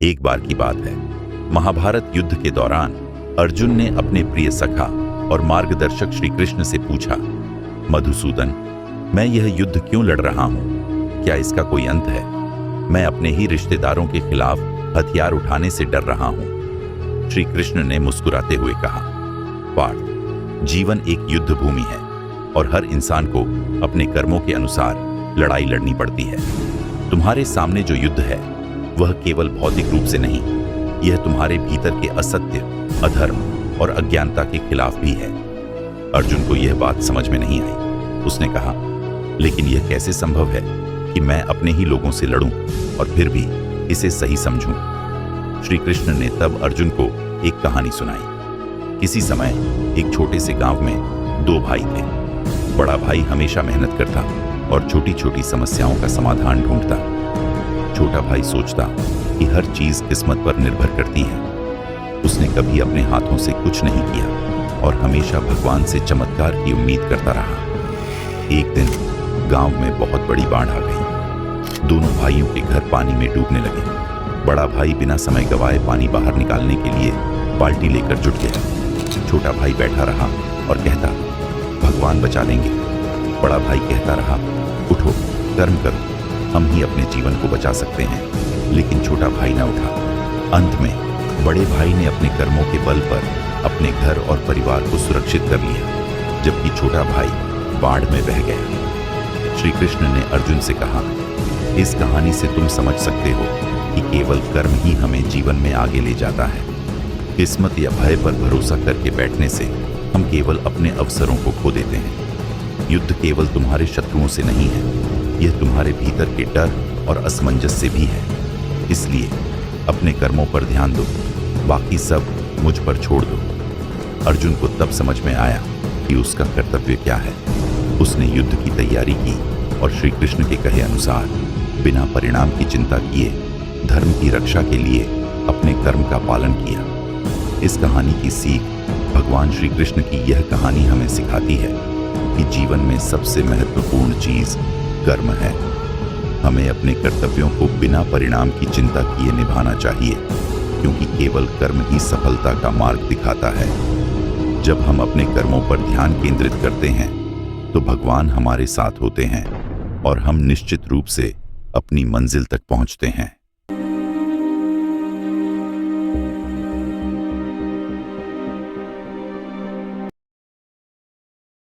एक बार की बात है, महाभारत युद्ध के दौरान अर्जुन ने अपने प्रिय सखा और मार्गदर्शक श्री कृष्ण से पूछा, मधुसूदन, मैं यह युद्ध क्यों लड़ रहा हूं? क्या इसका कोई अंत है? मैं अपने ही रिश्तेदारों के खिलाफ हथियार उठाने से डर रहा हूं। श्री कृष्ण ने मुस्कुराते हुए कहा, पार्थ, जीवन एक युद्ध भूमि है और हर इंसान को अपने कर्मों के अनुसार लड़ाई लड़नी पड़ती है। तुम्हारे सामने जो युद्ध है वह केवल भौतिक रूप से नहीं, यह तुम्हारे भीतर के असत्य, अधर्म और अज्ञानता के खिलाफ भी है। अर्जुन को यह बात समझ में नहीं आई। उसने कहा, लेकिन यह कैसे संभव है कि मैं अपने ही लोगों से लड़ूं और फिर भी इसे सही समझूं? श्री कृष्ण ने तब अर्जुन को एक कहानी सुनाई। किसी समय एक छोटे से गांव में दो भाई थे। बड़ा भाई हमेशा मेहनत करता और छोटी छोटी समस्याओं का समाधान ढूंढता। छोटा भाई सोचता कि हर चीज किस्मत पर निर्भर करती है। उसने कभी अपने हाथों से कुछ नहीं किया और हमेशा भगवान से चमत्कार की उम्मीद करता रहा। एक दिन गांव में बहुत बड़ी बाढ़ आ गई। दोनों भाइयों के घर पानी में डूबने लगे। बड़ा भाई बिना समय गवाए पानी बाहर निकालने के लिए बाल्टी लेकर जुट गया। छोटा भाई बैठा रहा और कहता, भगवान बचा लेंगे। बड़ा भाई कहता रहा, उठो, कर्म करो, हम ही अपने जीवन को बचा सकते हैं। लेकिन छोटा भाई न उठा। अंत में बड़े भाई ने अपने कर्मों के बल पर अपने घर और परिवार को सुरक्षित कर लिया, जबकि छोटा भाई बाढ़ में बह गया। श्री कृष्ण ने अर्जुन से कहा, इस कहानी से तुम समझ सकते हो कि केवल कर्म ही हमें जीवन में आगे ले जाता है। किस्मत या भय पर भरोसा करके बैठने से हम केवल अपने अवसरों को खो देते हैं। युद्ध केवल तुम्हारे शत्रुओं से नहीं है, यह तुम्हारे भीतर के डर और असमंजस से भी है। इसलिए अपने कर्मों पर ध्यान दो, बाकी सब मुझ पर छोड़ दो। अर्जुन को तब समझ में आया कि उसका कर्तव्य क्या है। उसने युद्ध की तैयारी की और श्री कृष्ण के कहे अनुसार बिना परिणाम की चिंता किए धर्म की रक्षा के लिए अपने कर्म का पालन किया। इस कहानी की सीख भगवान श्री कृष्ण की यह कहानी हमें सिखाती है कि जीवन में सबसे महत्वपूर्ण चीज कर्म है। हमें अपने कर्तव्यों को बिना परिणाम की चिंता किए निभाना चाहिए, क्योंकि केवल कर्म ही सफलता का मार्ग दिखाता है। जब हम अपने कर्मों पर ध्यान केंद्रित करते हैं तो भगवान हमारे साथ होते हैं और हम निश्चित रूप से अपनी मंजिल तक पहुंचते हैं।